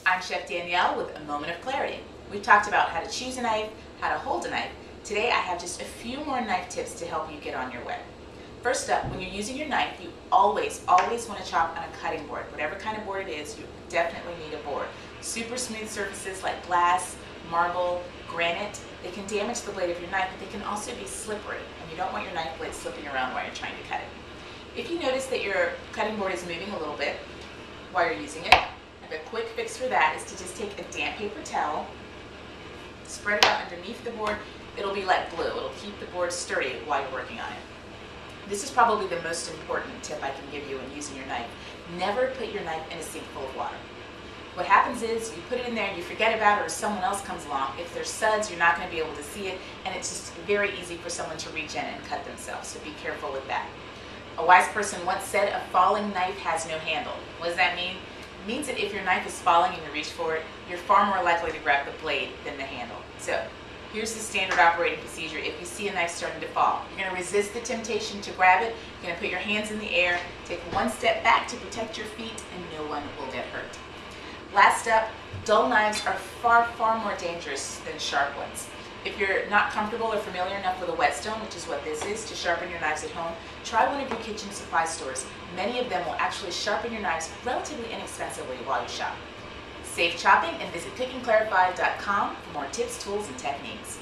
I'm Chef Danielle with A Moment of Clarity. We've talked about how to choose a knife, how to hold a knife. Today I have just a few more knife tips to help you get on your way. First up, when you're using your knife, you always want to chop on a cutting board. Whatever kind of board it is, you definitely need a board. Super smooth surfaces like glass, marble, granite, they can damage the blade of your knife, but they can also be slippery, and you don't want your knife blade slipping around while you're trying to cut it. If you notice that your cutting board is moving a little bit while you're using it, a quick fix for that is to just take a damp paper towel, spread it out underneath the board. It'll be like glue. It'll keep the board sturdy while you're working on it. This is probably the most important tip I can give you when using your knife. Never put your knife in a sink full of water. What happens is you put it in there and you forget about it, or someone else comes along. If there's suds, you're not going to be able to see it, and it's just very easy for someone to reach in and cut themselves, so be careful with that. A wise person once said, "A falling knife has no handle." What does that mean? It means that if your knife is falling and you reach for it, you're far more likely to grab the blade than the handle. So here's the standard operating procedure. If you see a knife starting to fall, you're going to resist the temptation to grab it. You're going to put your hands in the air, take one step back to protect your feet, and no one will get hurt. Last up, dull knives are far more dangerous than sharp ones. If you're not comfortable or familiar enough with a whetstone, which is what this is, to sharpen your knives at home, try one of your kitchen supply stores. Many of them will actually sharpen your knives relatively inexpensively while you shop. Safe chopping, and visit cookingclarified.com for more tips, tools, and techniques.